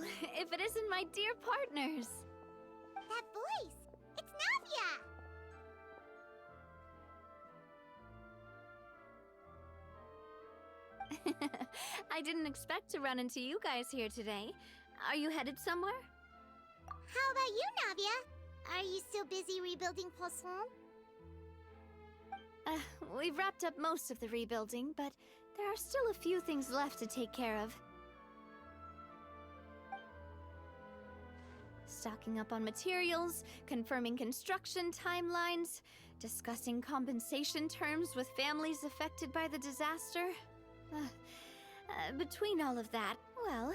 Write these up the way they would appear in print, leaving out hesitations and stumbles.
Well, if it isn't my dear partners. That voice! It's Navia! I didn't expect to run into you guys here today. Are you headed somewhere? How about you, Navia? Are you still busy rebuilding Poisson? We've wrapped up most of the rebuilding, but there are still a few things left to take care of. Stocking up on materials, confirming construction timelines, discussing compensation terms with families affected by the disaster. Between all of that, well,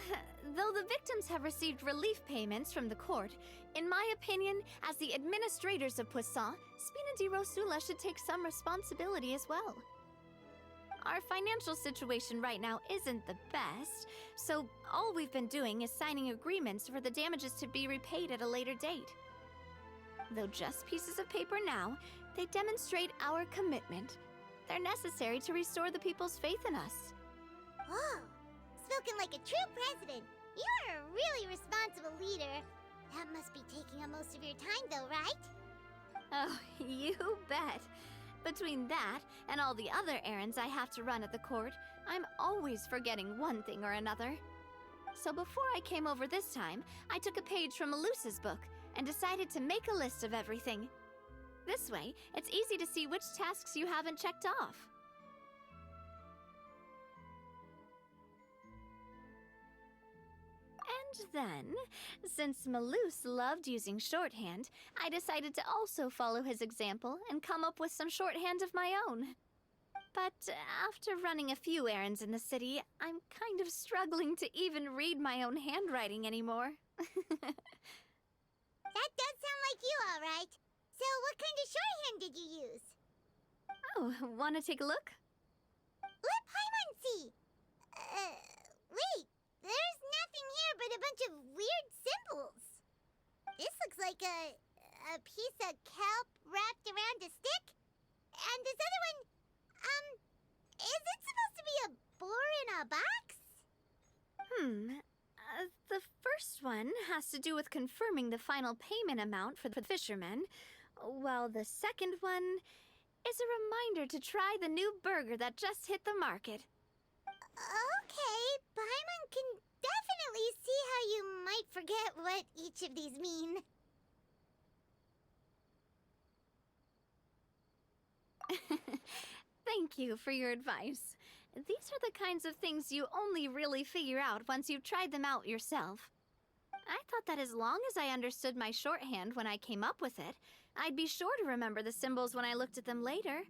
though the victims have received relief payments from the court, in my opinion, as the administrators of Poisson, Spina di Rosula should take some responsibility as well. Our financial situation right now isn't the best, so all we've been doing is signing agreements for the damages to be repaid at a later date. Though just pieces of paper now, they demonstrate our commitment. They're necessary to restore the people's faith in us. Whoa! Spoken like a true president. You are a really responsible leader. That must be taking up most of your time, though, right? Oh, you bet. Between that and all the other errands I have to run at the court, I'm always forgetting one thing or another. So before I came over this time, I took a page from Melusa's book and decided to make a list of everything. This way, it's easy to see which tasks you haven't checked off. And then, since Melus loved using shorthand, I decided to also follow his example and come up with some shorthand of my own. But after running a few errands in the city, I'm kind of struggling to even read my own handwriting anymore. That does sound like you, all right. So what kind of shorthand did you use? Oh, want to take a look? Let Paimon see. Wait. There's nothing here but a bunch of weird symbols. This looks like a piece of kelp wrapped around a stick. And this other one, is it supposed to be a boar in a box? The first one has to do with confirming the final payment amount for the fishermen, while the second one is a reminder to try the new burger that just hit the market. Okay, Paimon can definitely see how you might forget what each of these mean. Thank you for your advice. These are the kinds of things you only really figure out once you've tried them out yourself. I thought that as long as I understood my shorthand when I came up with it, I'd be sure to remember the symbols when I looked at them later.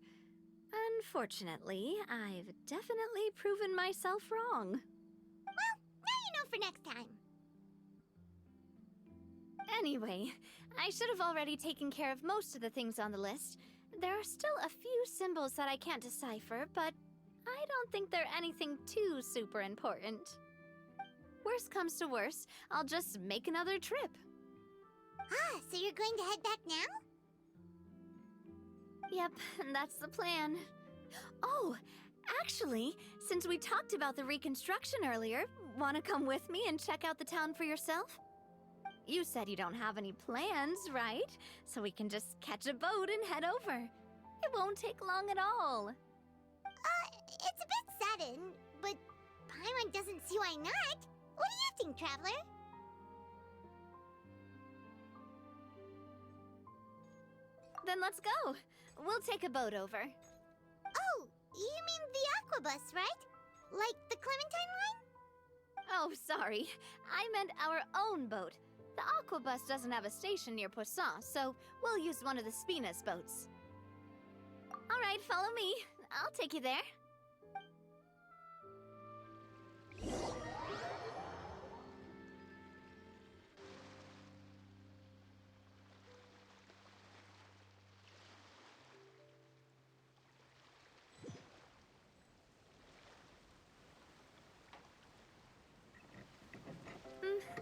Unfortunately, I've definitely proven myself wrong. Well, now you know for next time. Anyway, I should have already taken care of most of the things on the list. There are still a few symbols that I can't decipher, but I don't think they're anything too super important. Worst comes to worst, I'll just make another trip. Ah, so you're going to head back now? Yep, that's the plan. Oh, actually, since we talked about the reconstruction earlier, want to come with me and check out the town for yourself? You said you don't have any plans, right? So we can just catch a boat and head over. It won't take long at all. It's a bit sudden, but Paimon doesn't see why not. What do you think, Traveler? Then let's go. We'll take a boat over. Oh, you mean the Aquabus, right? Like the Clementine line? Oh, sorry. I meant our own boat. The Aquabus doesn't have a station near Poisson, so we'll use one of the Spina's boats. All right, follow me. I'll take you there.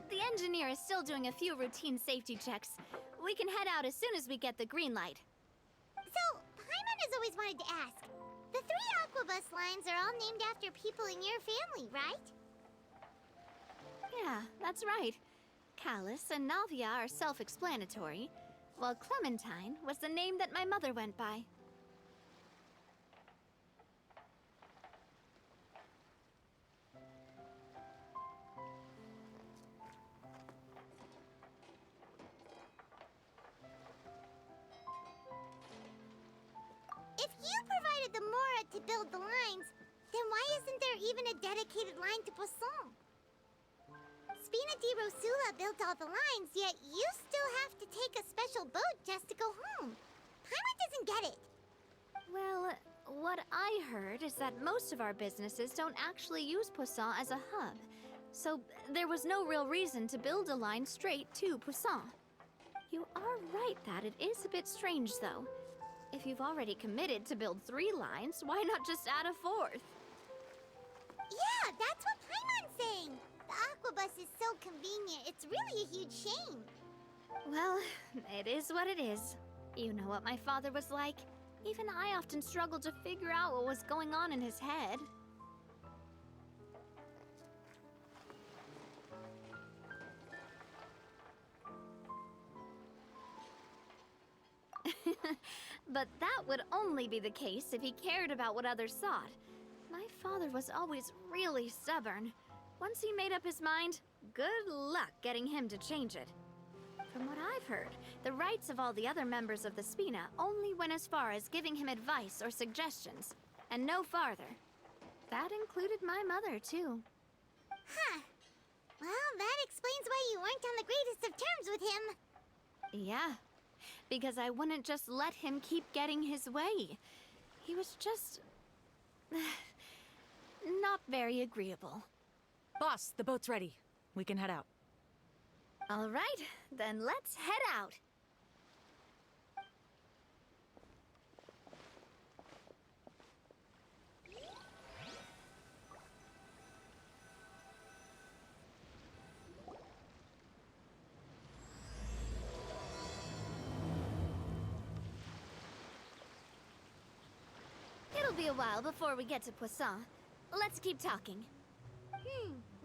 The engineer is still doing a few routine safety checks. We can head out as soon as we get the green light. So, Paimon has always wanted to ask. The 3 Aquabus lines are all named after people in your family, right? Yeah, that's right. Callus and Navia are self-explanatory, while Clementine was the name that my mother went by. If you provided the Mora to build the lines, then why isn't there even a dedicated line to Poisson? Spina di Rosula built all the lines, yet you still have to take a special boat just to go home. Paimon doesn't get it. Well, what I heard is that most of our businesses don't actually use Poisson as a hub, so there was no real reason to build a line straight to Poisson. You are right that it is a bit strange, though. If you've already committed to build 3 lines, why not just add a 4th? Yeah, that's what Paimon's saying. The Aquabus is so convenient, it's really a huge shame. Well, it is what it is. You know what my father was like. Even I often struggled to figure out what was going on in his head. But that would only be the case if he cared about what others thought. My father was always really stubborn. Once he made up his mind, good luck getting him to change it. From what I've heard, the rights of all the other members of the Spina only went as far as giving him advice or suggestions, and no farther. That included my mother, too. Huh. Well, that explains why you weren't on the greatest of terms with him. Yeah, because I wouldn't just let him keep getting his way. He was just... not very agreeable. Boss, the boat's ready. We can head out. All right, then let's head out. It'll be a while before we get to Poisson. Let's keep talking.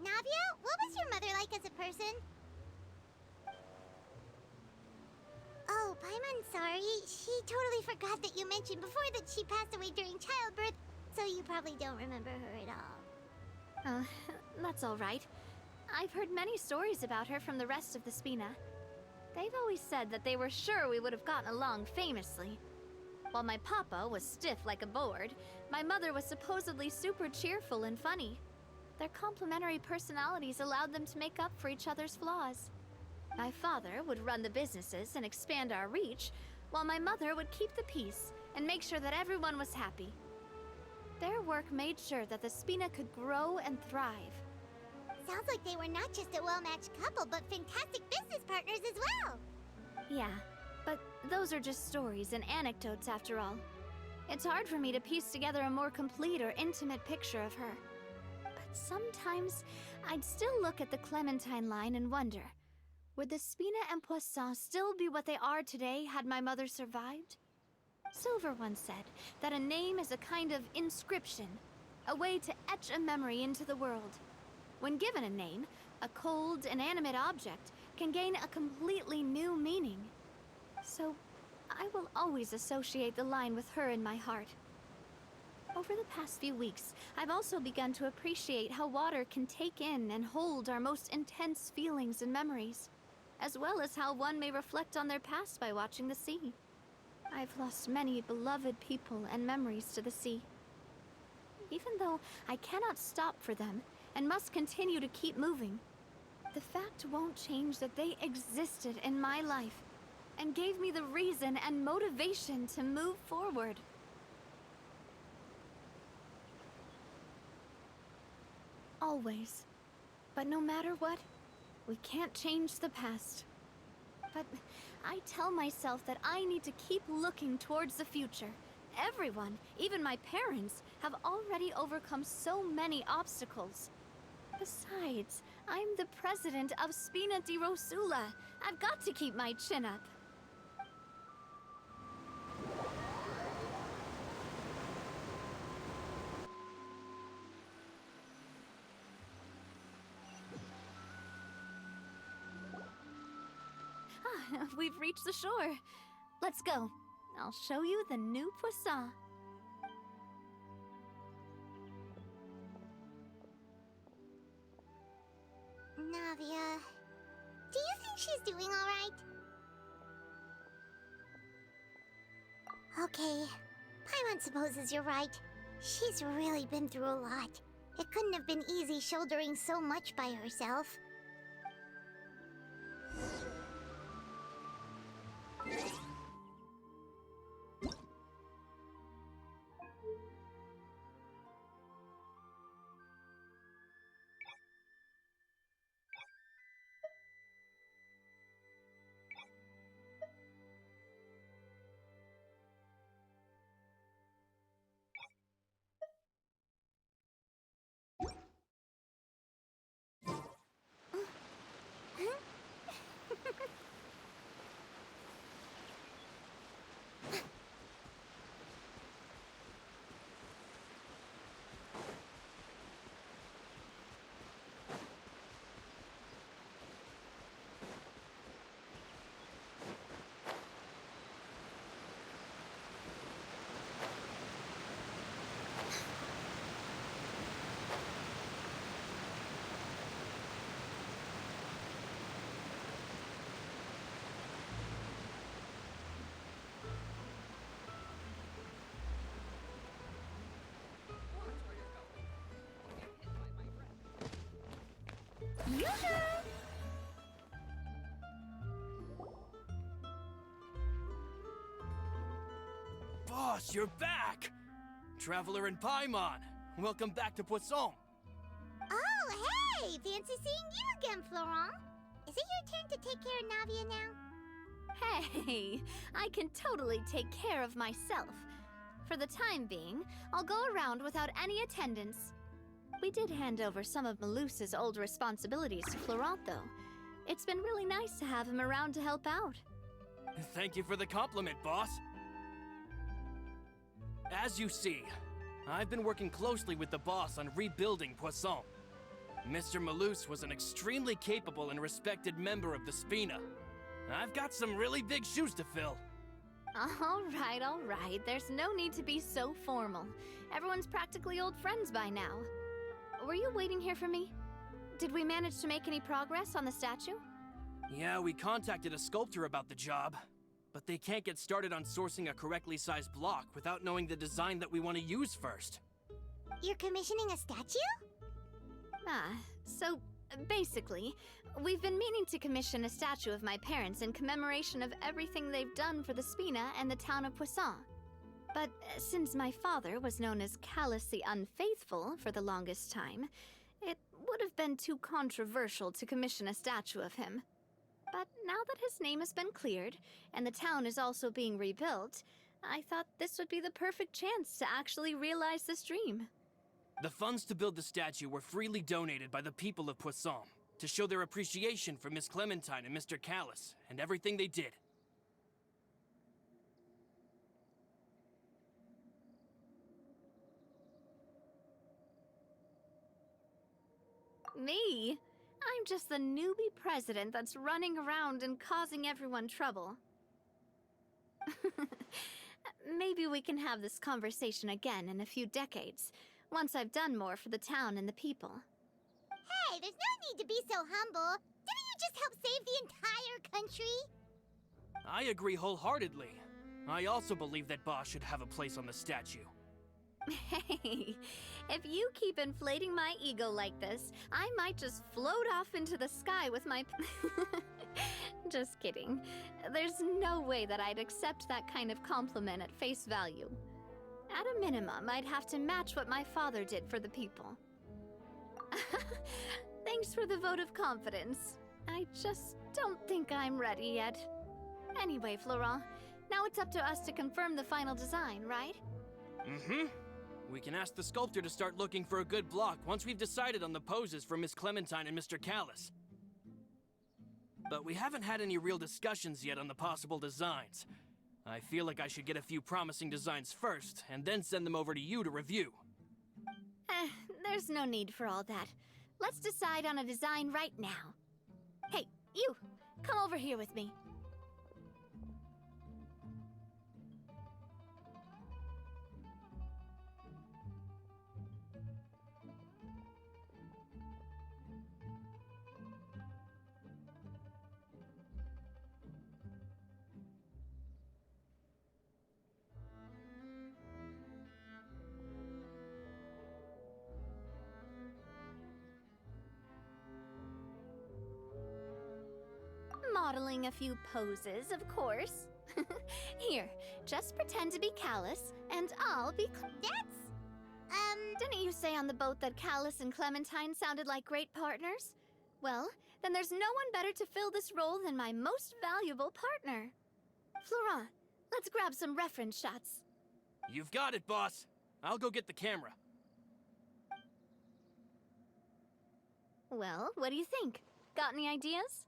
Navia, what was your mother like as a person? Oh, Paimon, sorry. She totally forgot that you mentioned before that she passed away during childbirth, so you probably don't remember her at all. That's all right. I've heard many stories about her from the rest of the Spina. They've always said that they were sure we would have gotten along famously. While my papa was stiff like a board, my mother was supposedly super cheerful and funny. Their complementary personalities allowed them to make up for each other's flaws. My father would run the businesses and expand our reach, while my mother would keep the peace and make sure that everyone was happy. Their work made sure that the Spina could grow and thrive. Sounds like they were not just a well-matched couple, but fantastic business partners as well. Yeah, but those are just stories and anecdotes after all. It's hard for me to piece together a more complete or intimate picture of her. But sometimes, I'd still look at the Clementine line and wonder, would the Spina and Poisson still be what they are today had my mother survived? Silver once said that a name is a kind of inscription, a way to etch a memory into the world. When given a name, a cold, inanimate object can gain a completely new meaning. So, I will always associate the line with her in my heart. Over the past few weeks, I've also begun to appreciate how water can take in and hold our most intense feelings and memories, as well as how one may reflect on their past by watching the sea. I've lost many beloved people and memories to the sea. Even though I cannot stop for them and must continue to keep moving, the fact won't change that they existed in my life and gave me the reason and motivation to move forward. Always. But no matter what, we can't change the past. But I tell myself that I need to keep looking towards the future. Everyone, even my parents, have already overcome so many obstacles. Besides, I'm the president of Spina di Rosula. I've got to keep my chin up. we've reached the shore. Let's go. I'll show you the new Poisson. Navia, do you think she's doing all right? Okay, Paimon supposes you're right. She's really been through a lot. It couldn't have been easy shouldering so much by herself. Boss, you're back! Traveler and Paimon, welcome back to Poisson. Oh, hey! Fancy seeing you again, Florent. Is it your turn to take care of Navia now? Hey, I can totally take care of myself. For the time being, I'll go around without any attendance. We did hand over some of Malus's old responsibilities to Florent, though. It's been really nice to have him around to help out. Thank you for the compliment, boss. As you see, I've been working closely with the boss on rebuilding Poisson. Mr. Malus was an extremely capable and respected member of the Spina. I've got some really big shoes to fill. All right. There's no need to be so formal. Everyone's practically old friends by now. Were you waiting here for me? Did we manage to make any progress on the statue? Yeah, we contacted a sculptor about the job, but they can't get started on sourcing a correctly sized block without knowing the design that we want to use first. You're commissioning a statue? So basically, we've been meaning to commission a statue of my parents in commemoration of everything they've done for the Spina and the town of Poisson. But since my father was known as callously unfaithful for the longest time, it would have been too controversial to commission a statue of him. But now that his name has been cleared, and the town is also being rebuilt, I thought this would be the perfect chance to actually realize this dream. The funds to build the statue were freely donated by the people of Poisson to show their appreciation for Miss Clementine and Mr. Callis and everything they did. Me? I'm just the newbie president that's running around and causing everyone trouble. Maybe we can have this conversation again in a few decades, once I've done more for the town and the people. Hey, there's no need to be so humble. Didn't you just help save the entire country? I agree wholeheartedly. I also believe that Boss should have a place on the statue. Hey, if you keep inflating my ego like this, I might just float off into the sky with my... Just kidding. There's no way that I'd accept that kind of compliment at face value. At a minimum, I'd have to match what my father did for the people. Thanks for the vote of confidence. I just don't think I'm ready yet. Anyway, Florent, now it's up to us to confirm the final design, right? Mm-hmm. We can ask the sculptor to start looking for a good block once we've decided on the poses for Miss Clementine and Mr. Callis. But we haven't had any real discussions yet on the possible designs. I feel like I should get a few promising designs first, and then send them over to you to review. There's no need for all that. Let's decide on a design right now. Hey, you! Come over here with me. modeling a few poses, of course. Here, just pretend to be Callus, and I'll be Didn't you say on the boat that Callus and Clementine sounded like great partners? Well, then there's no one better to fill this role than my most valuable partner. Florent, let's grab some reference shots. You've got it, boss. I'll go get the camera. Well, what do you think? Got any ideas?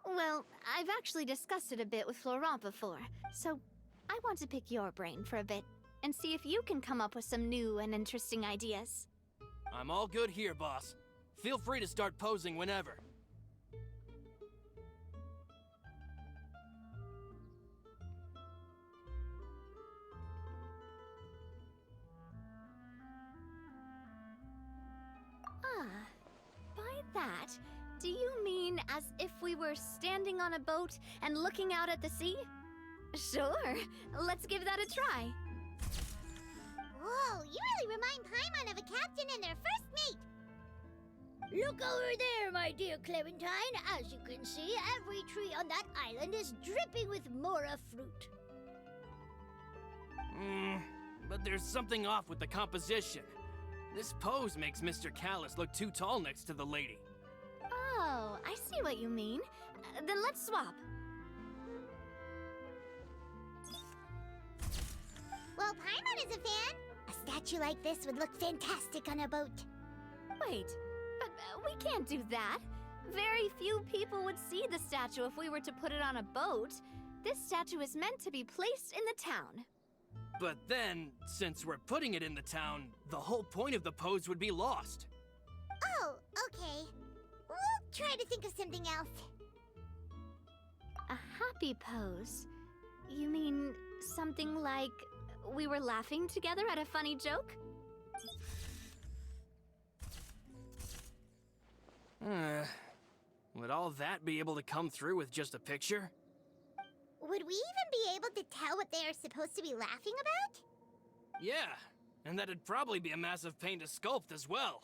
Well, I've actually discussed it a bit with Florent before, so I want to pick your brain for a bit and see if you can come up with some new and interesting ideas. I'm all good here, boss. Feel free to start posing whenever. Ah, by that, do you mean as if we were standing on a boat and looking out at the sea? Sure, let's give that a try. Whoa, you really remind Paimon of a captain and their first mate. Look over there, my dear Clementine. As you can see, every tree on that island is dripping with mora fruit. But there's something off with the composition. This pose makes Mr. Callus look too tall next to the lady. Oh, I see what you mean. Then let's swap. Well, Paimon is a fan. A statue like this would look fantastic on a boat. Wait, but we can't do that. Very few people would see the statue if we were to put it on a boat. This statue is meant to be placed in the town. But then, since we're putting it in the town, the whole point of the pose would be lost. Oh, okay. We'll try to think of something else. A happy pose? You mean something like we were laughing together at a funny joke? Would all that be able to come through with just a picture? Would we even be able to tell what they are supposed to be laughing about? Yeah, and that'd probably be a massive pain to sculpt as well.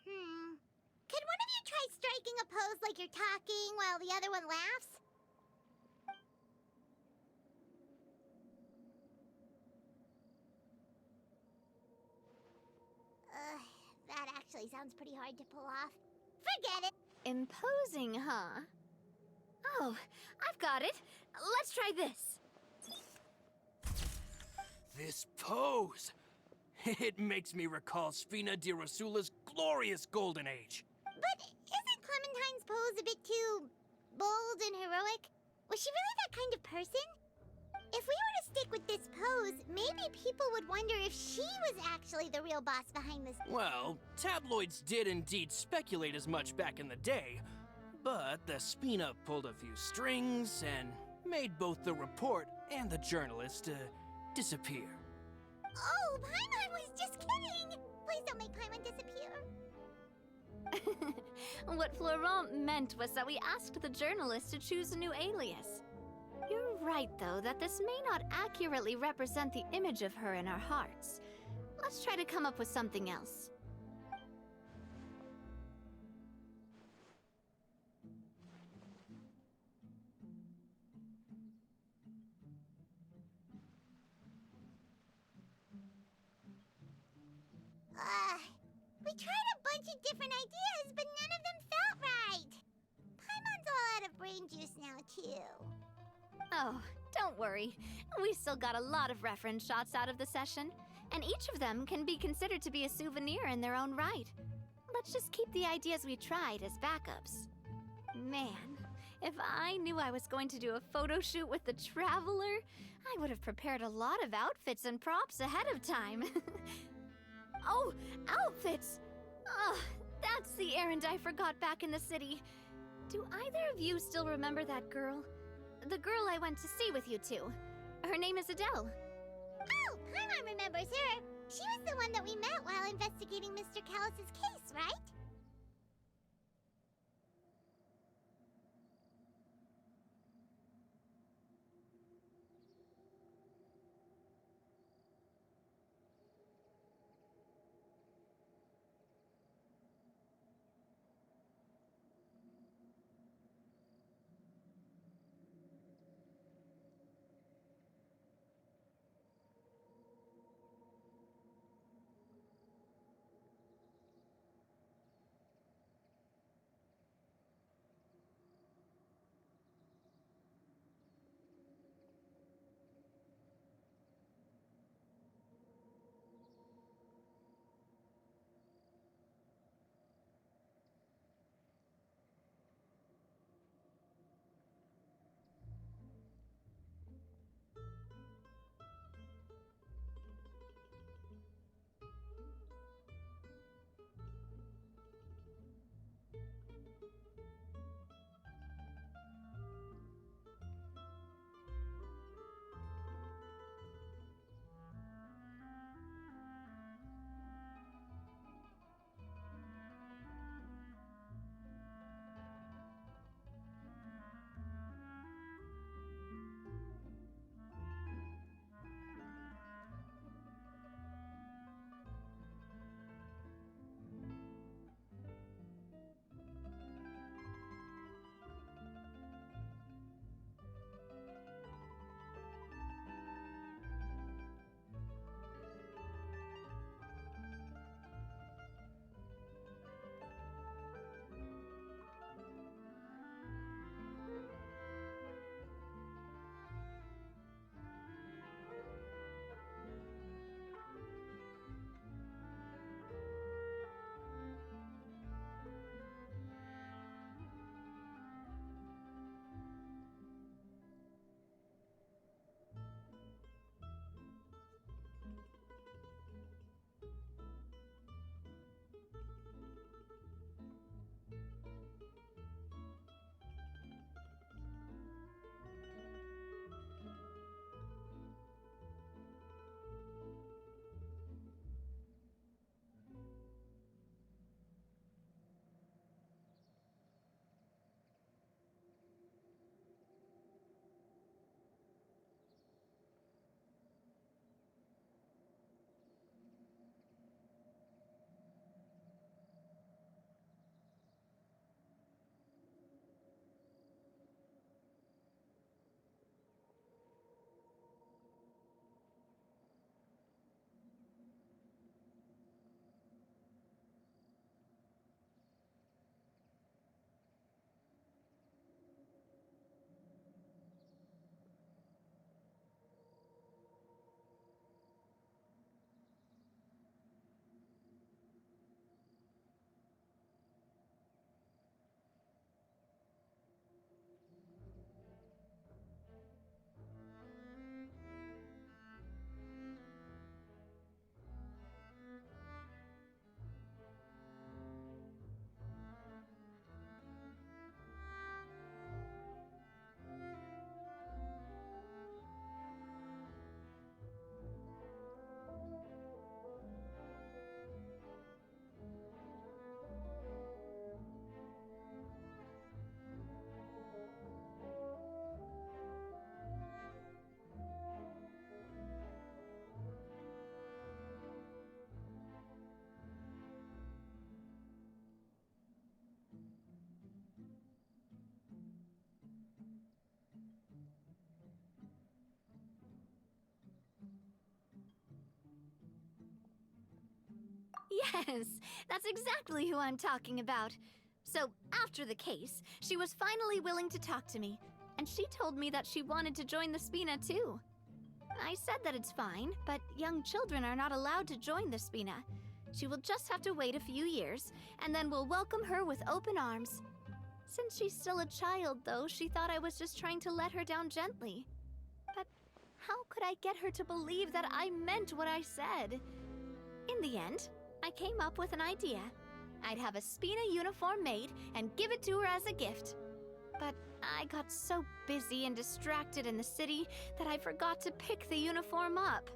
Could one of you try striking a pose like you're talking while the other one laughs? That actually sounds pretty hard to pull off. Forget it! Imposing, huh? Oh, I've got it. Let's try this. This pose! It makes me recall Spina di Rosula's glorious golden age. But isn't Clementine's pose a bit too bold and heroic? Was she really that kind of person? If we were to stick with this pose, maybe people would wonder if she was actually the real boss behind this. Well, tabloids did indeed speculate as much back in the day, but the Spina pulled a few strings and made both the report and the journalist disappear. Oh, Paimon was just kidding! Please don't make Paimon disappear. What Florent meant was that we asked the journalist to choose a new alias. You're right, though, that this may not accurately represent the image of her in our hearts. Let's try to come up with something else. We tried a bunch of different ideas, but none of them felt right. Paimon's all out of brain juice now, too. Oh, don't worry. We still got a lot of reference shots out of the session, and each of them can be considered to be a souvenir in their own right. Let's just keep the ideas we tried as backups. Man, if I knew I was going to do a photo shoot with the Traveler, I would have prepared a lot of outfits and props ahead of time. Oh, outfits! Oh, that's the errand I forgot back in the city. Do either of you still remember that girl? the girl I went to see with you two. Her name is Adele. Oh, Paimon remembers her. She was the one that we met while investigating Mr. Callus's case, right? Yes, that's exactly who I'm talking about. So, after the case, she was finally willing to talk to me, and she told me that she wanted to join the Spina too. I said that it's fine, but young children are not allowed to join the Spina. She will just have to wait a few years, and then we'll welcome her with open arms. Since she's still a child, though, she thought I was just trying to let her down gently. But how could I get her to believe that I meant what I said? In the end, I came up with an idea. I'd have a Spina uniform made and give it to her as a gift. But I got so busy and distracted in the city that I forgot to pick the uniform up.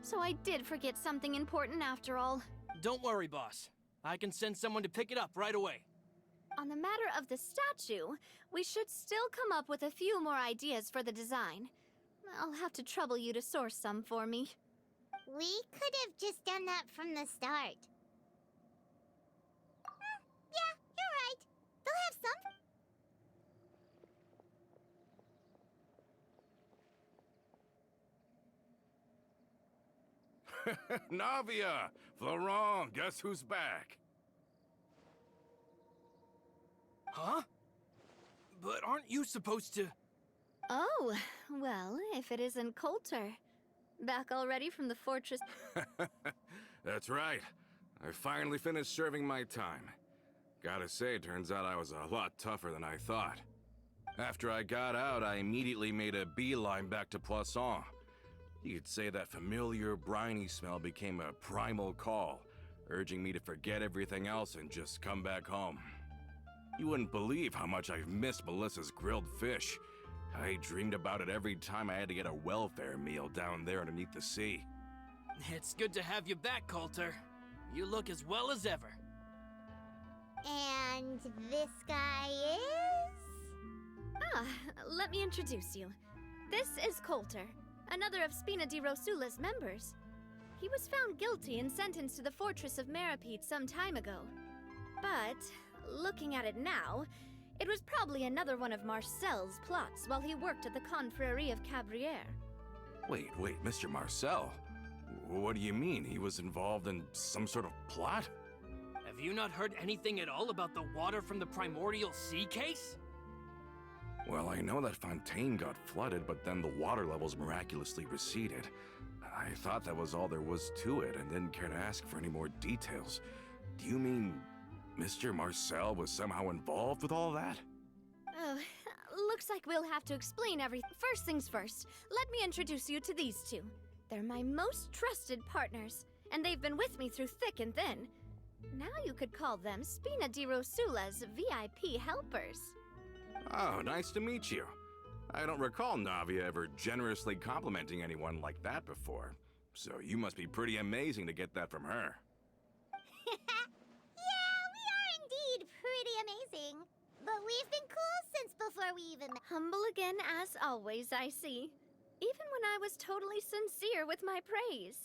So I did forget something important after all. Don't worry, boss. I can send someone to pick it up right away. On the matter of the statue, we should still come up with a few more ideas for the design. I'll have to trouble you to source some for me. We could have just done that from the start. Yeah, you're right. They'll have some. Navia! Florent, guess who's back? Huh? But aren't you supposed to... Oh, well, if it isn't Coulter. Back already from the fortress. That's right. I finally finished serving my time. Gotta say, turns out I was a lot tougher than I thought. After I got out, I immediately made a beeline back to Poisson. You could say that familiar, briny smell became a primal call, urging me to forget everything else and just come back home. You wouldn't believe how much I've missed Melissa's grilled fish. I dreamed about it every time I had to get a welfare meal down there underneath the sea. It's good to have you back, Coulter. You look as well as ever. And this guy is? Ah, let me introduce you. This is Coulter, another of Spina di Rosula's members. He was found guilty and sentenced to the Fortress of Meripede some time ago. But, looking at it now, it was probably another one of Marcel's plots while he worked at the Confrérie of Cabrières. Wait, Mr. Marcel? What do you mean? He was involved in some sort of plot? Have you not heard anything at all about the water from the primordial sea case? Well, I know that Fontaine got flooded, but then the water levels miraculously receded. I thought that was all there was to it and didn't care to ask for any more details. Do you mean Mr. Marcel was somehow involved with all that? Oh, looks like we'll have to explain everything. First things first, let me introduce you to these two. They're my most trusted partners, and they've been with me through thick and thin. Now you could call them Spina di Rosula's VIP helpers. Oh, nice to meet you. I don't recall Navia ever generously complimenting anyone like that before. So you must be pretty amazing to get that from her. Yeah, we are indeed pretty amazing. But we've been cool since before we even met. Humble again as always, I see. Even when I was totally sincere with my praise.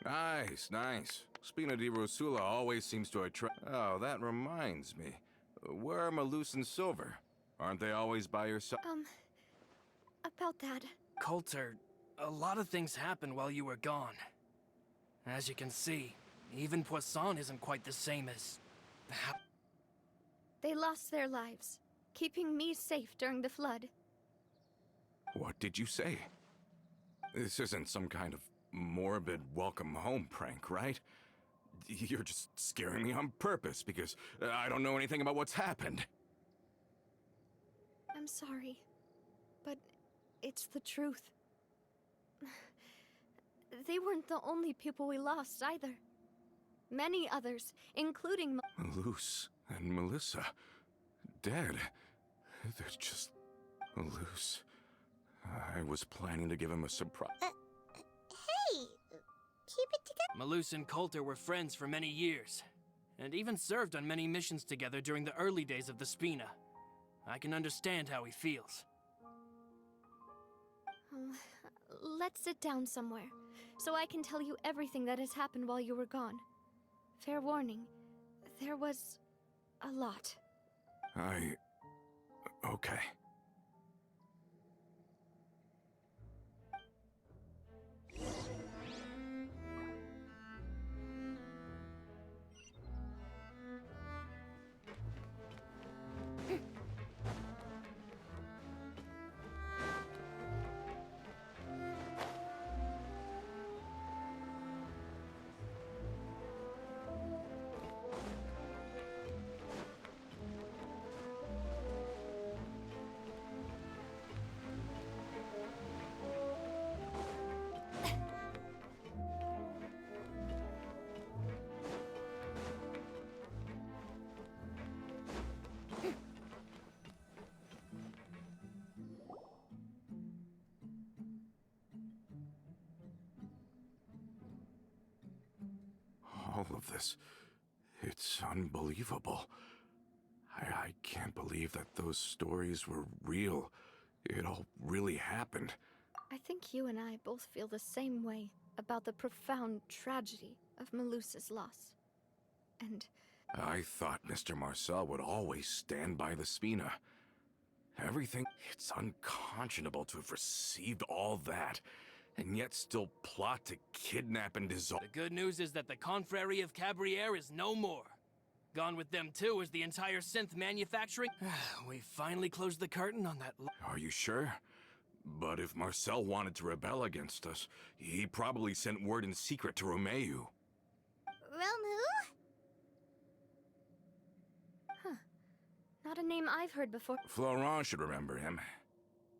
Nice. Spina di Rosula always seems to attract... Oh, that reminds me. Where are Malus and Silver? Aren't they always by your side? About that. Coulter, a lot of things happened while you were gone. As you can see, even Poisson isn't quite the same as... They lost their lives, keeping me safe during the flood. What did you say? This isn't some kind of morbid welcome home prank, right? You're just scaring me on purpose because I don't know anything about what's happened. I'm sorry, but it's the truth. They weren't the only people we lost either. Many others, including Malus and Melissa, dead. They're just Malus. I was planning to give him a surprise. Hey, keep it together. Malus and Coulter were friends for many years, and even served on many missions together during the early days of the Spina. I can understand how he feels. Let's sit down somewhere, so I can tell you everything that has happened while you were gone. Fair warning, there was a lot. Okay. all of this. It's unbelievable. I can't believe that those stories were real. It all really happened. I think you and I both feel the same way about the profound tragedy of Melusa's loss. And I thought Mr. Marcel would always stand by the Spina. Everything... It's unconscionable to have received all that, and yet still plot to kidnap and dissolve... The good news is that the Confrérie of Cabriere is no more. Gone with them too is the entire synth manufacturing. We finally closed the curtain on that. Are you sure? But if Marcel wanted to rebel against us, he probably sent word in secret to Romeu. Romu? not a name I've heard before. Florent should remember him.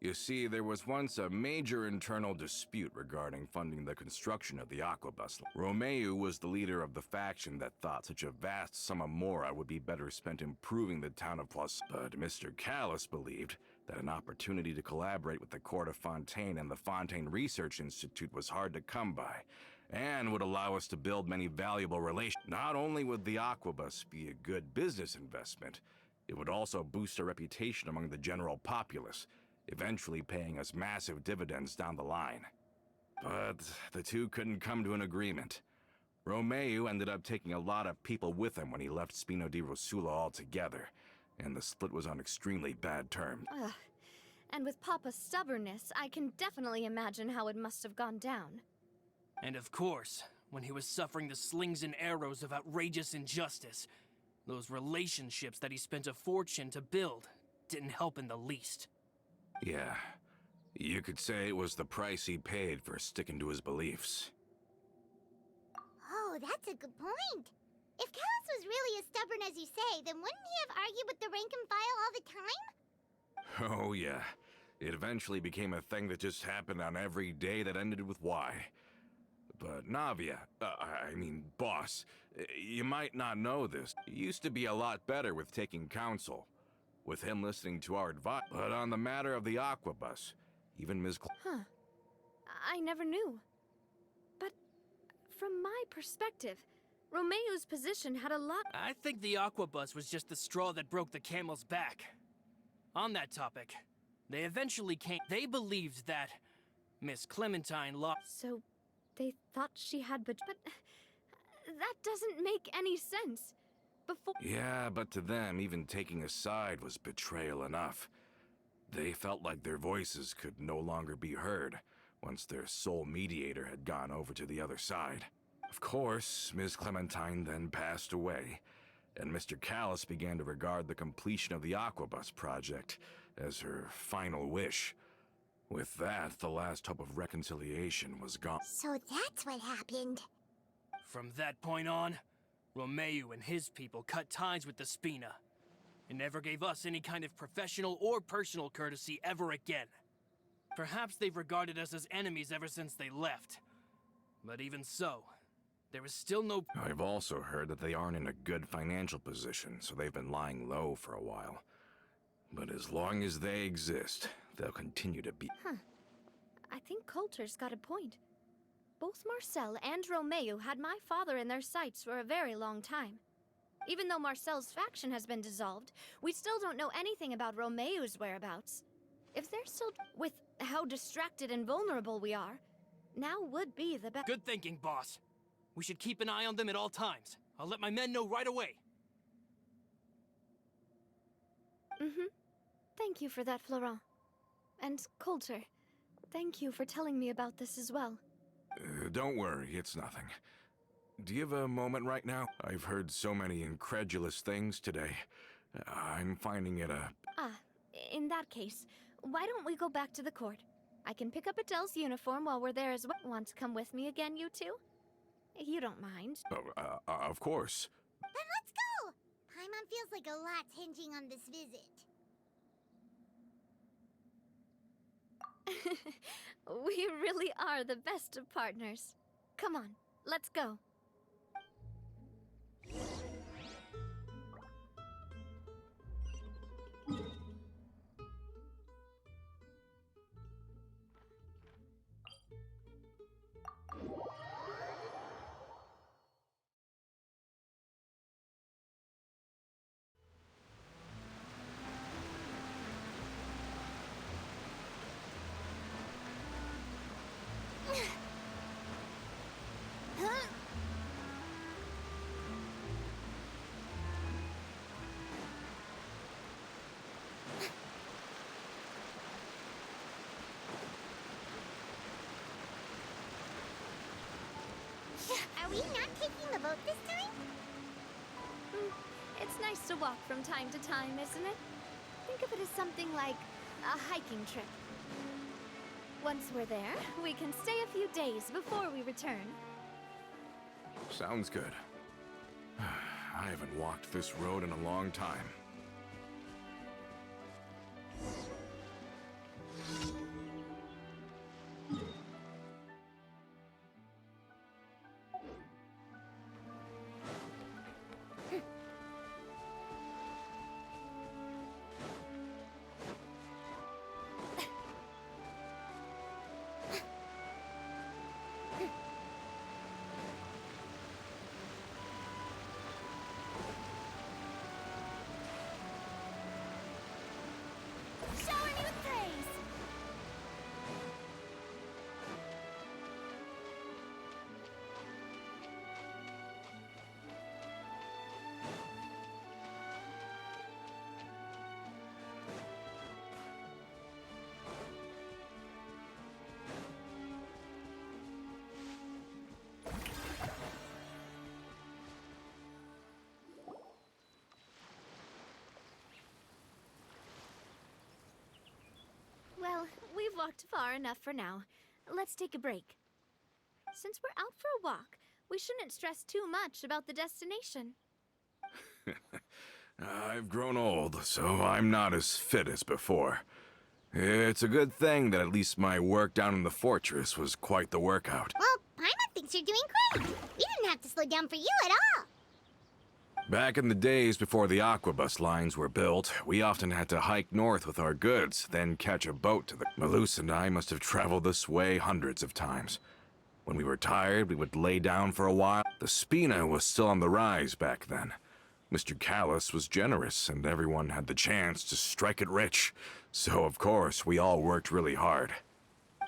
You see, there was once a major internal dispute regarding funding the construction of the Aquabus. Romeu was the leader of the faction that thought such a vast sum of mora would be better spent improving the town of Plus. But Mr. Callis believed that an opportunity to collaborate with the Court of Fontaine and the Fontaine Research Institute was hard to come by, and would allow us to build many valuable relations. Not only would the Aquabus be a good business investment, it would also boost our reputation among the general populace, eventually paying us massive dividends down the line. But the two couldn't come to an agreement. Romeu ended up taking a lot of people with him when he left Spino di Rosula altogether, and the split was on extremely bad terms. Ugh. And with Papa's stubbornness, I can definitely imagine how it must have gone down. And of course, when he was suffering the slings and arrows of outrageous injustice, those relationships that he spent a fortune to build didn't help in the least. Yeah, you could say it was the price he paid for sticking to his beliefs. Oh, that's a good point. If Callus was really as stubborn as you say, then wouldn't he have argued with the rank and file all the time? Oh yeah, it eventually became a thing that just happened on every day that ended with Y. But Navia, boss, you might not know this. He used to be a lot better with taking counsel, with him listening to our advice. But on the matter of the Aquabus, even Ms. I never knew. But from my perspective, Romeu's position had a lot. I think the Aquabus was just the straw that broke the camel's back. On that topic, they eventually came. They believed that Miss Clementine lost. So they thought she had but that doesn't make any sense. Before. Yeah, but to them, even taking a side was betrayal enough. They felt like their voices could no longer be heard once their sole mediator had gone over to the other side. Of course, Ms. Clementine then passed away, and Mr. Callis began to regard the completion of the Aquabus project as her final wish. With that, the last hope of reconciliation was gone. So that's what happened. From that point on, Romeu and his people cut ties with the Spina, and never gave us any kind of professional or personal courtesy ever again. Perhaps they've regarded us as enemies ever since they left. But even so, there is still no... I've also heard that they aren't in a good financial position, so they've been lying low for a while. But as long as they exist, they'll continue to be... I think Coulter's got a point. Both Marcel and Romeu had my father in their sights for a very long time. Even though Marcel's faction has been dissolved, we still don't know anything about Romeu's whereabouts. If they're still... With how distracted and vulnerable we are, now would be the best... Good thinking, boss. We should keep an eye on them at all times. I'll let my men know right away. Thank you for that, Florent. And Coulter, thank you for telling me about this as well. Don't worry, it's nothing. Do you have a moment right now? I've heard so many incredulous things today. I'm finding it In that case, why don't we go back to the court? I can pick up Adele's uniform while we're there as well. Want to come with me again, you two? You don't mind. Of course. Then let's go! Paimon feels like a lot's hinging on this visit. We really are the best of partners. Come on, let's go. we not taking the boat this time? It's nice to walk from time to time, isn't it? Think of it as something like a hiking trip. Once we're there, we can stay a few days before we return. Sounds good. I haven't walked this road in a long time. Showing you praise! Well, we've walked far enough for now. Let's take a break. Since we're out for a walk, we shouldn't stress too much about the destination. I've grown old, so I'm not as fit as before. It's a good thing that at least my work down in the fortress was quite the workout. Well, Paimon thinks you're doing great. We didn't have to slow down for you at all. Back in the days before the aquabus lines were built, we often had to hike north with our goods, then catch a boat to the... Malus and I must have traveled this way hundreds of times. When we were tired, we would lay down for a while. The Spina was still on the rise back then. Mr. Callis was generous, and everyone had the chance to strike it rich. So, of course, we all worked really hard.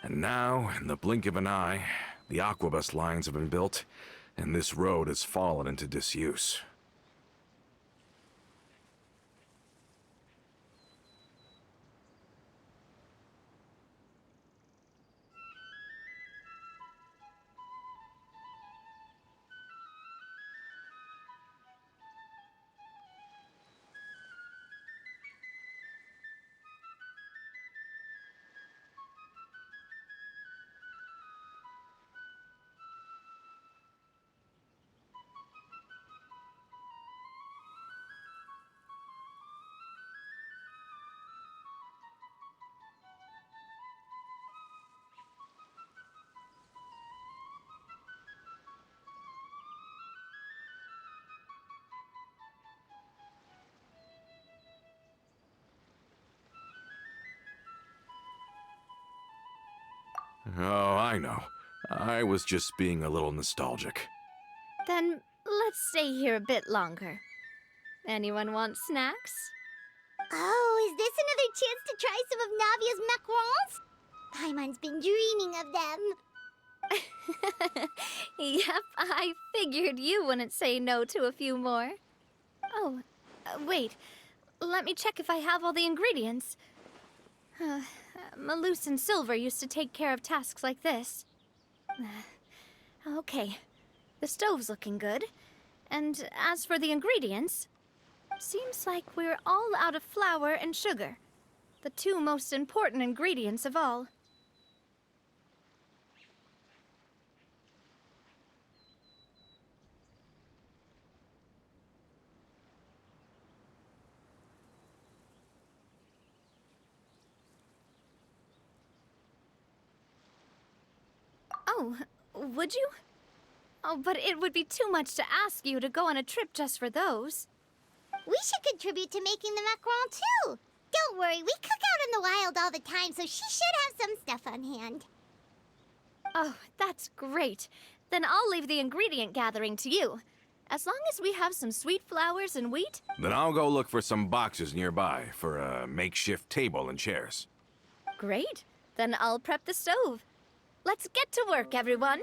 And now, in the blink of an eye, the aquabus lines have been built, and this road has fallen into disuse. Oh, I know. I was just being a little nostalgic. Then let's stay here a bit longer. Anyone want snacks? Oh, is this another chance to try some of Navia's macarons? Paimon's been dreaming of them. Yep, I figured you wouldn't say no to a few more. Oh, wait. Let me check if I have all the ingredients. Malus and Silver used to take care of tasks like this. Okay, the stove's looking good. And as for the ingredients, seems like we're all out of flour and sugar, the two most important ingredients of all. Oh, would you? Oh, but it would be too much to ask you to go on a trip just for those. We should contribute to making the macaron too. Don't worry, we cook out in the wild all the time, so she should have some stuff on hand. Oh, that's great. Then I'll leave the ingredient gathering to you. As long as we have some sweet flowers and wheat. Then I'll go look for some boxes nearby for a makeshift table and chairs. Great. Then I'll prep the stove. Let's get to work, everyone.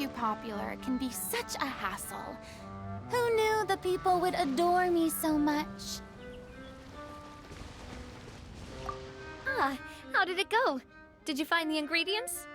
too popular can be such a hassle. Who knew the people would adore me so much? Ah, how did it go? Did you find the ingredients?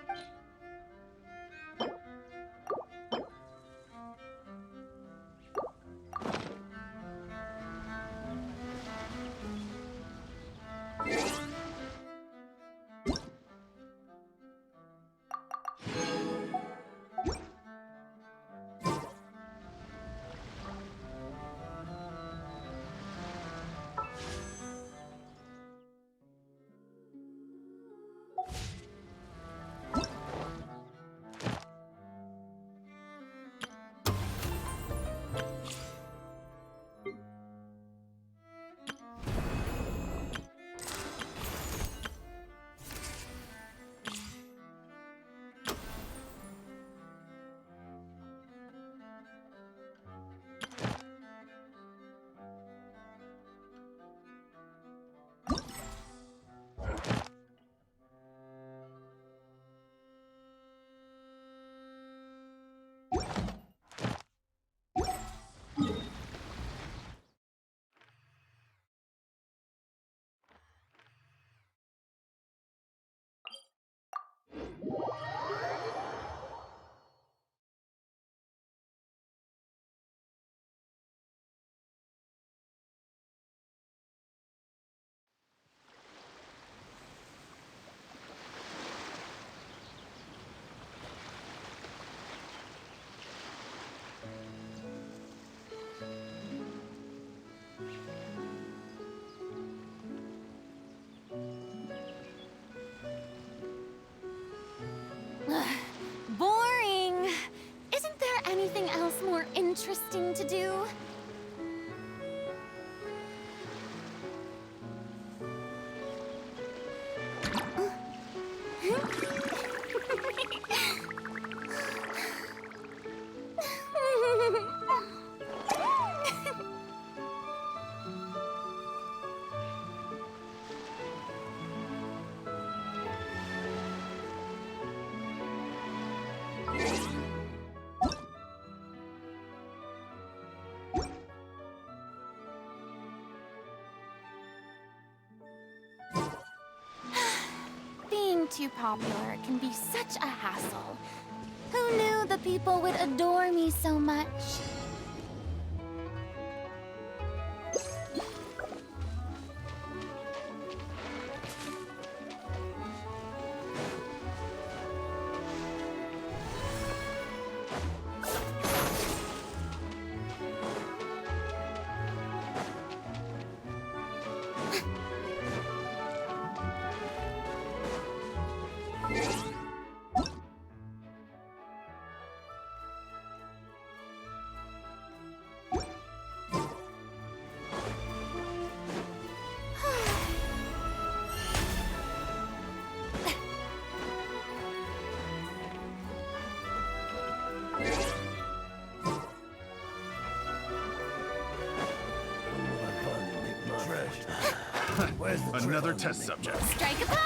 Boring! Isn't there anything else more interesting to do? Being too popular can be such a hassle. Who knew the people would adore me so much? Another test subject. Strike a pose!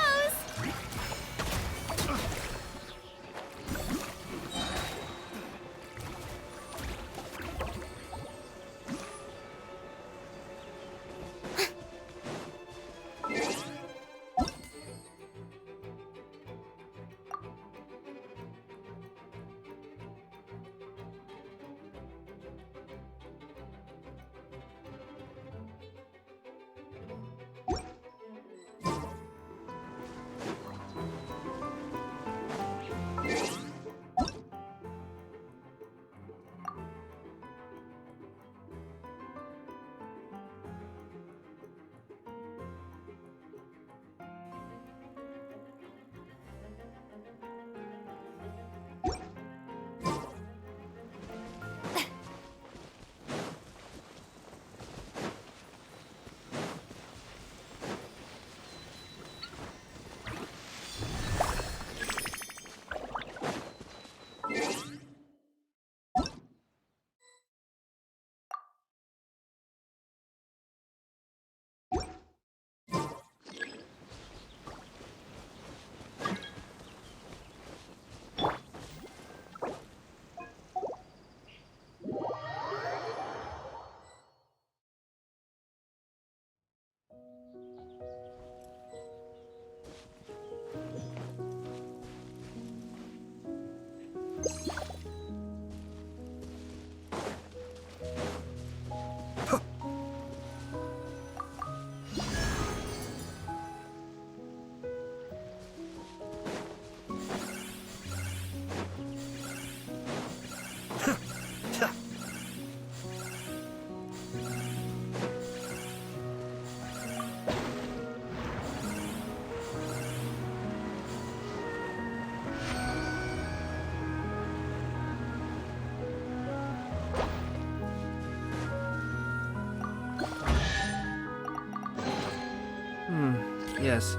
Yes,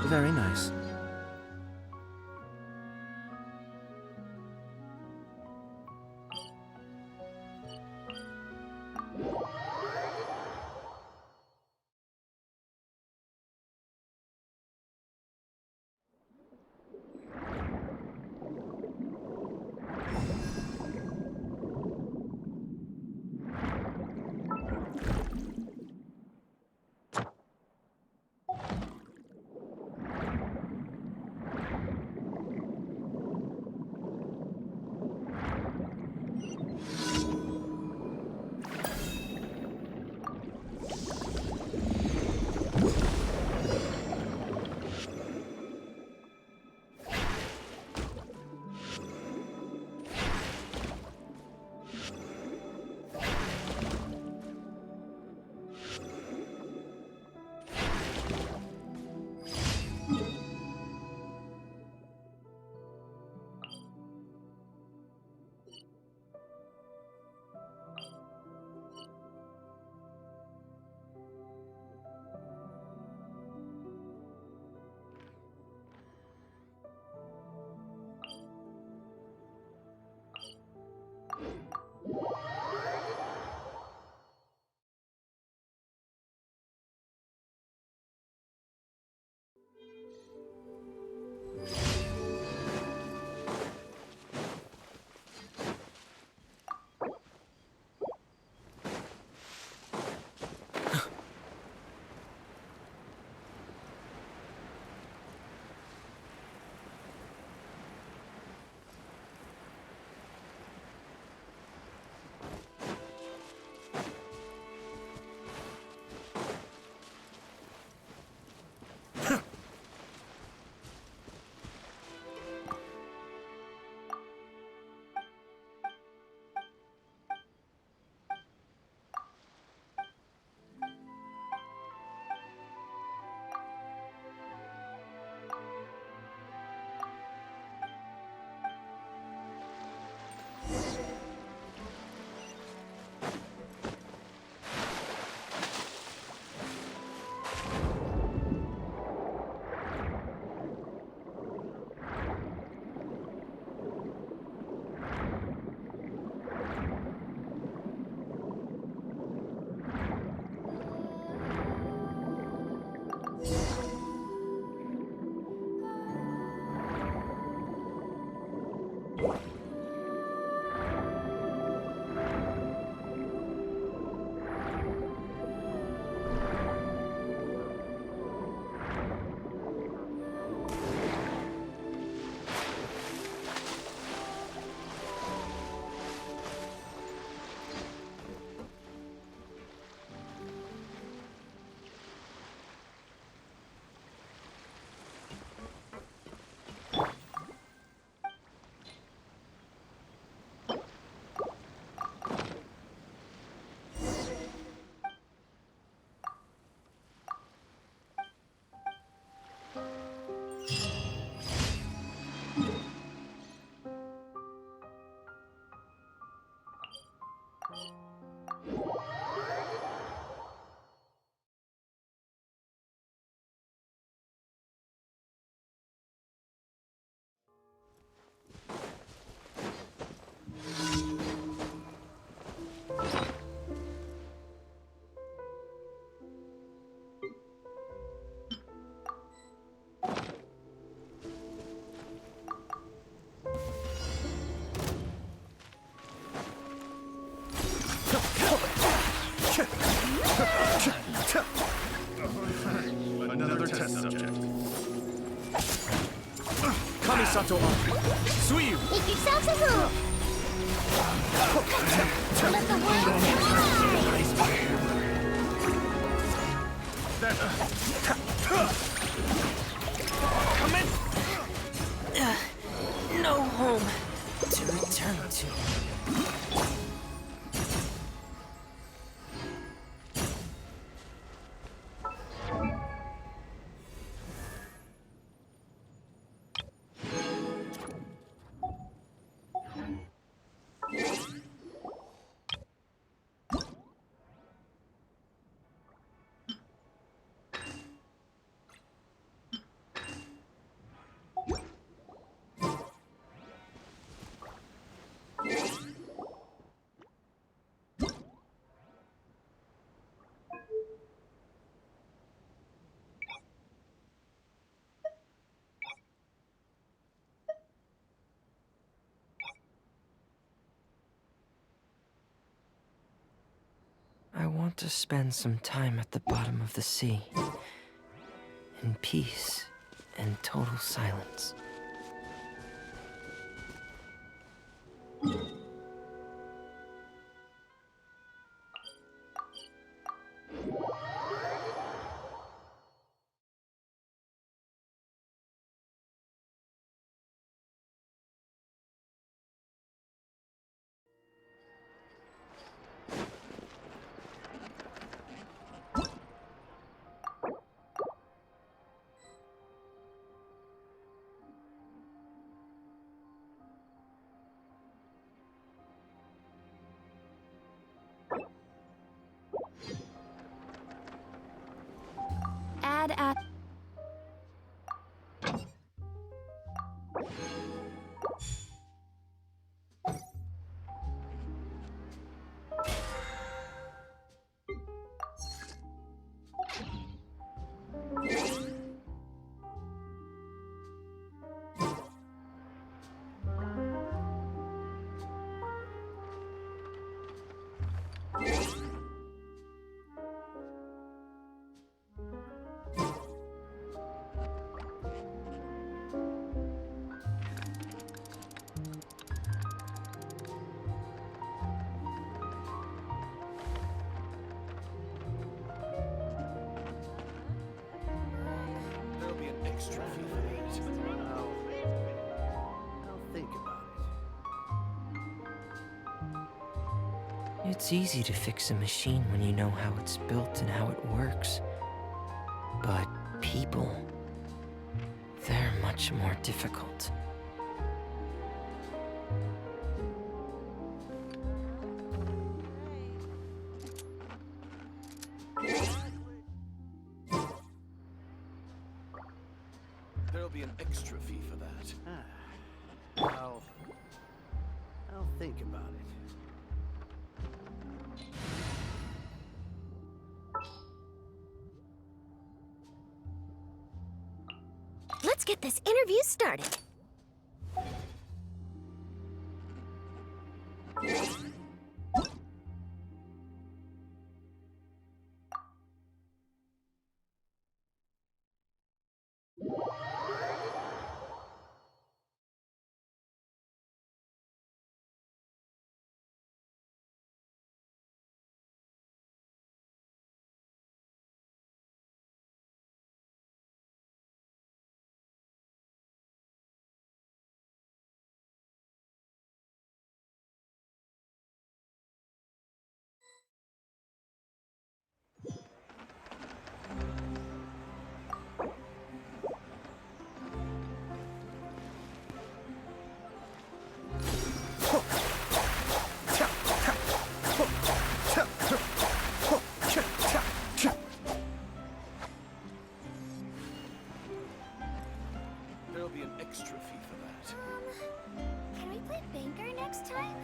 very nice. Another test subject. Kamisato on. Suiyu! Make yourselves a move! Let the world Come in! No home to return to. want to spend some time at the bottom of the sea. In peace and total silence. Ad at. There'll be an extra fee for that. I'll think about it. It's easy to fix a machine when you know how it's built and how it works. But people, they're much more difficult. There'll be an extra fee for that. I'll think about it. Let's get this interview started. There'll be an extra fee for that. Can we play Banker next time?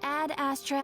Ad Astra.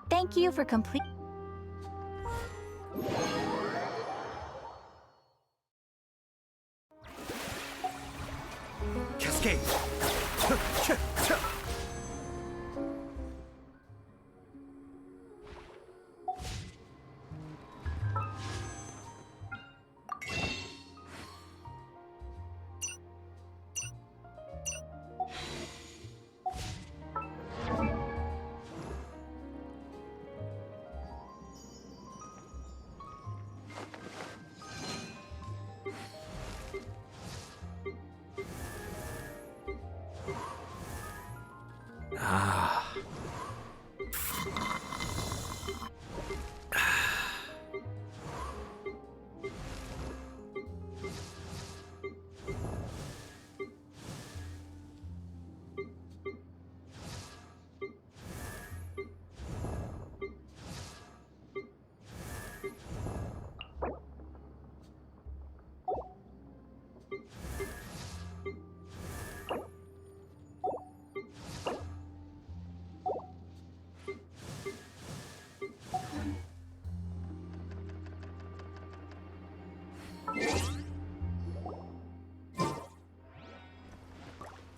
Thank you for complete. Cascade! Ah.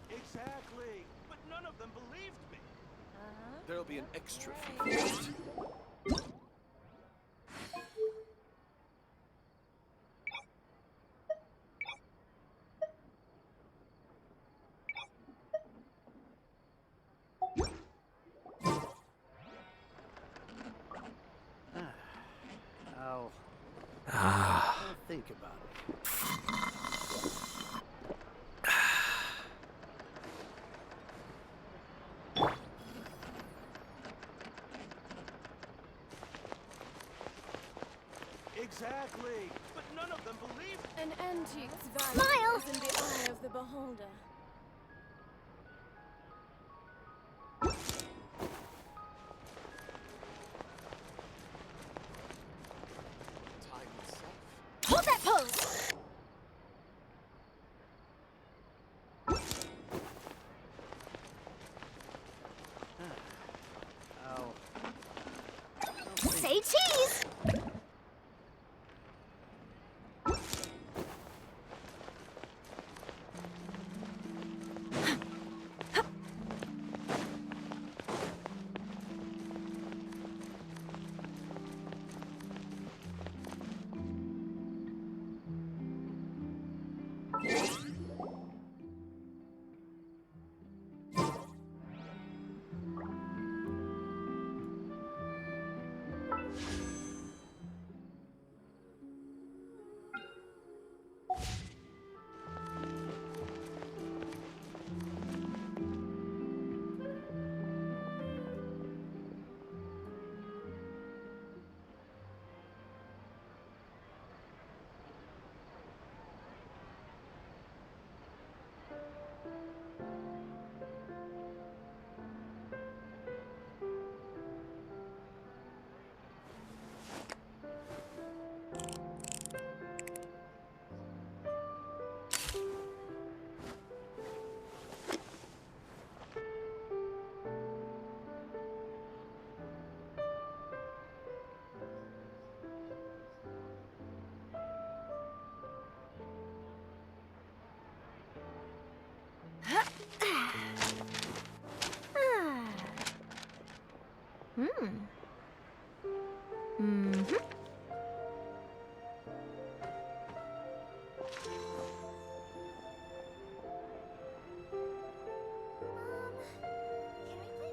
Exactly. But none of them believed me. There'll be an extra fee for that. I'll think about it. Exactly. But none of them believed. An antique's value Smile! is in the eye of the beholder. Time itself. Hold that pose! I'll Say cheese!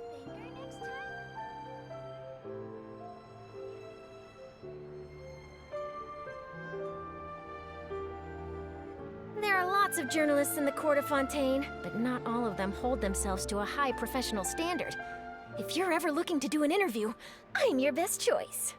Can we play Banger next time? There are lots of journalists in the court of Fontaine, but not all of them hold themselves to a high professional standard. If you're ever looking to do an interview, I'm your best choice.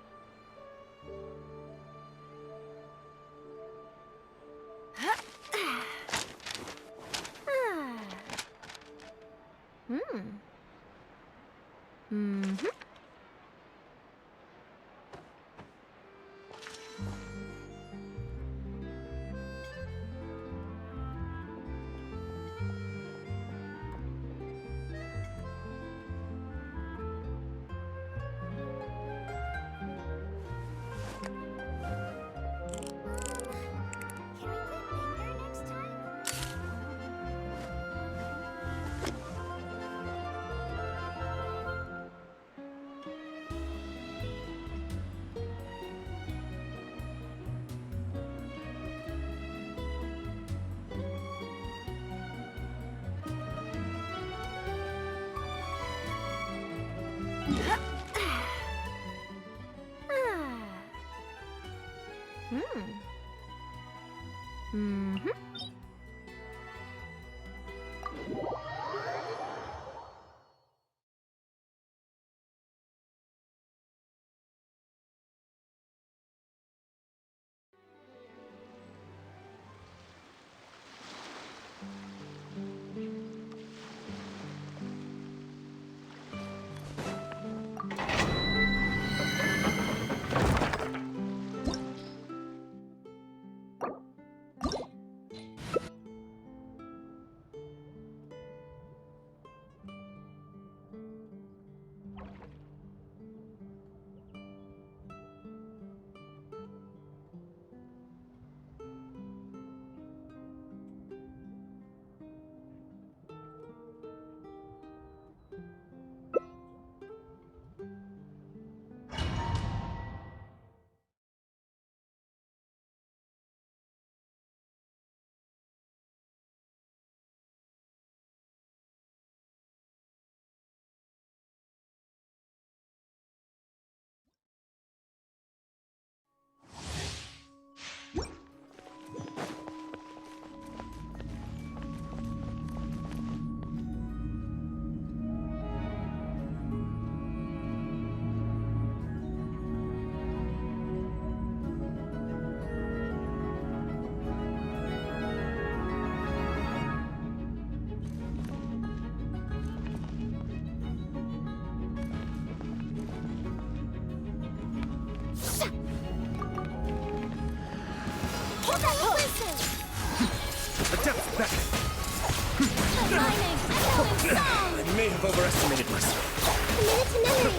exclusive! Adept back! Aligning, echoing song! I may have overestimated myself. Committed to memory!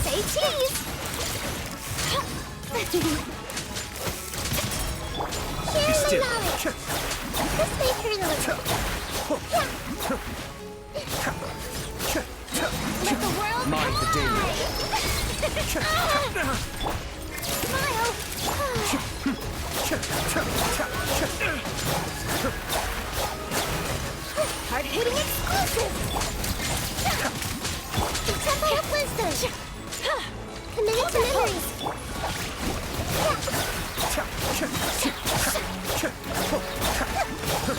Say cheese! Be Share my still. knowledge! This may hurt a little. Let the world Mind the daily. Smile! Hard-hitting exclusive! The Temple of Wisdom! Committed to memories!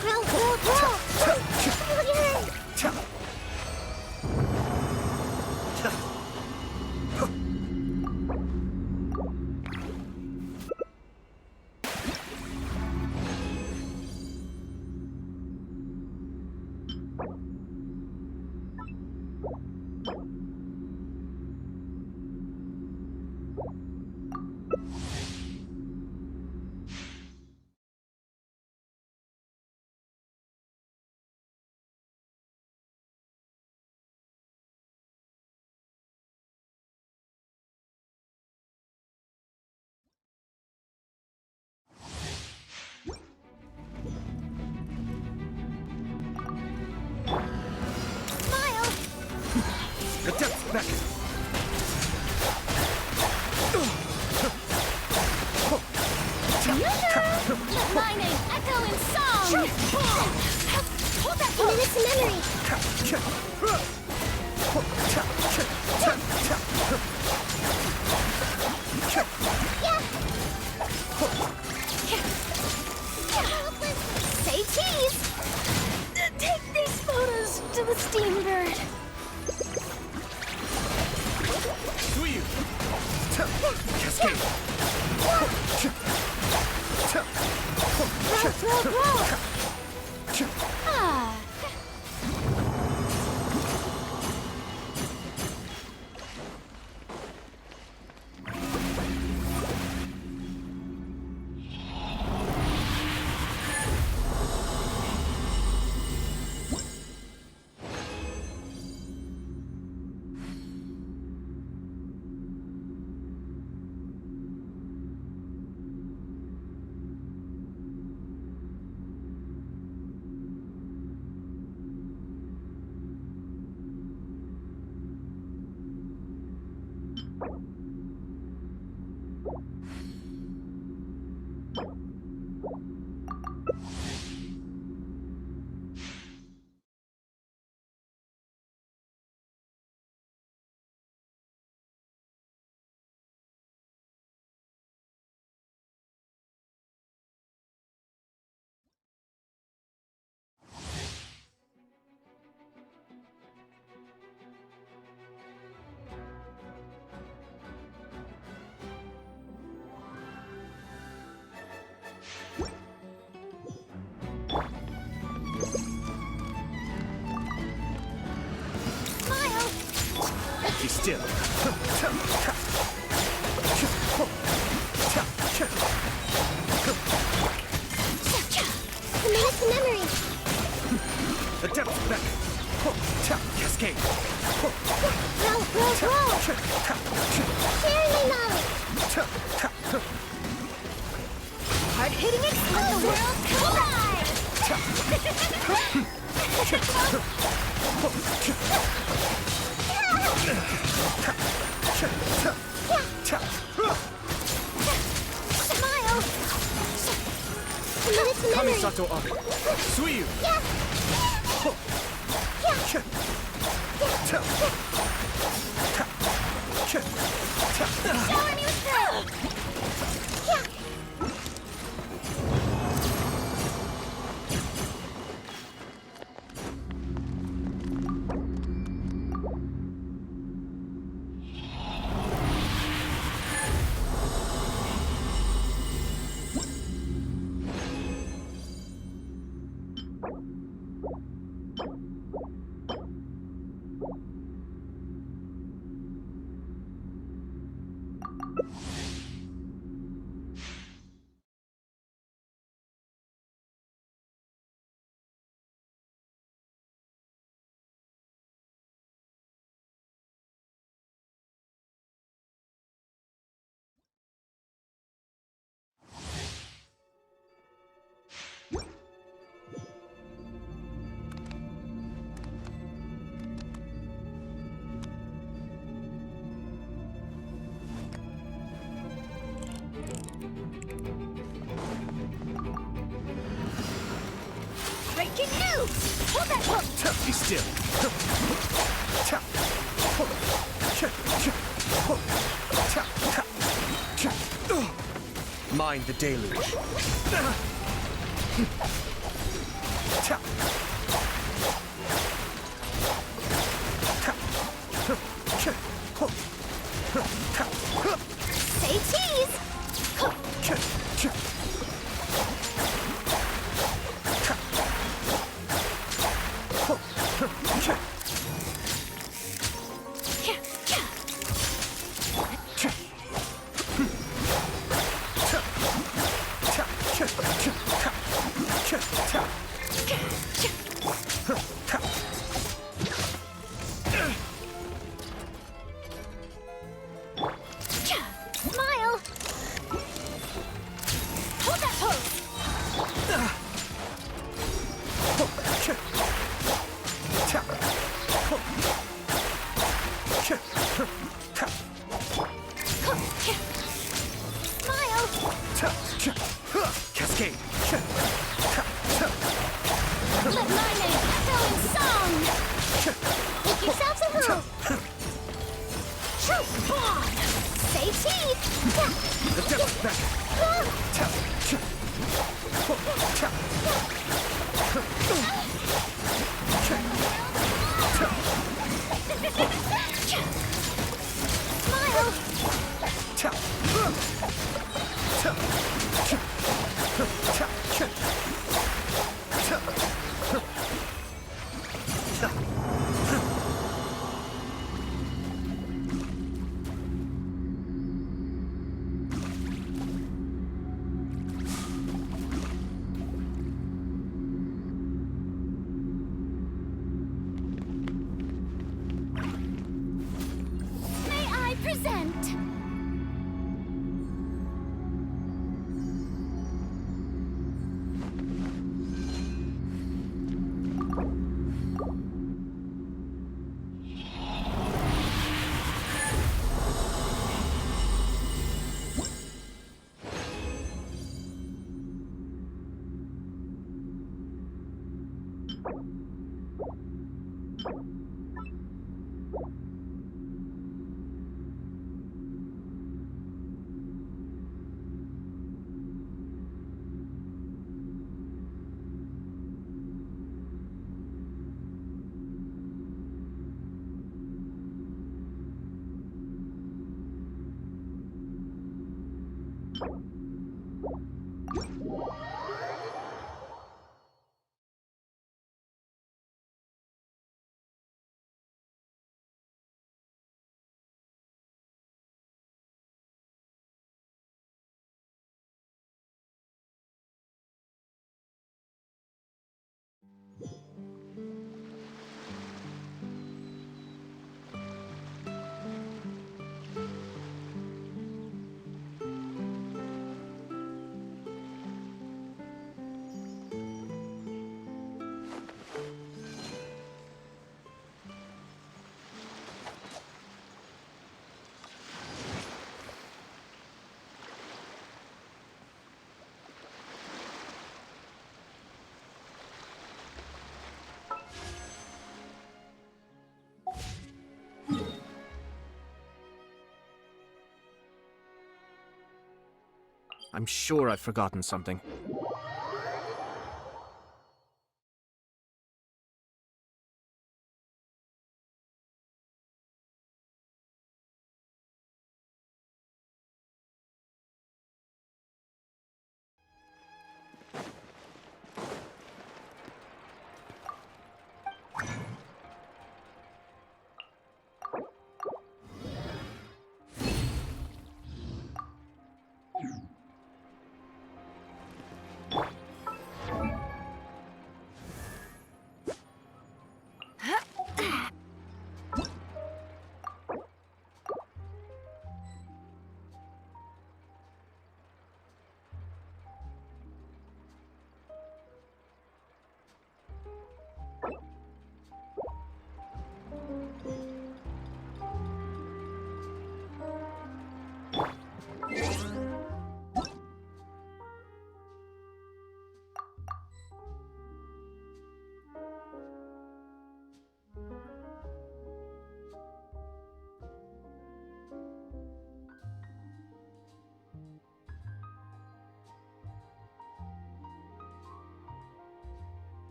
Grow, grow, grow! Smile! Adept back! Aligning, echoing song! Hold that committed to memory! Say cheese! Take these photos to the Steambird. Suyu! Cascade! Ah. Be still. Committed to memory! Adept back! Cascade! Grow, grow, grow! Sharing my knowledge! Hard-hitting Let the world collide! Smile! Committed to memory! Kamisato Ari! Suyu! Showing you through! Breaking news! Hold that hook! Be still. Mind the deluge. Say cheese! Smile! Hold that pose! Smile! Cascade. Let my name echo in song! Make yourselves a home! Truth bomb! Say cheese! The devil's back. Smile! May I present? I'm sure I've forgotten something.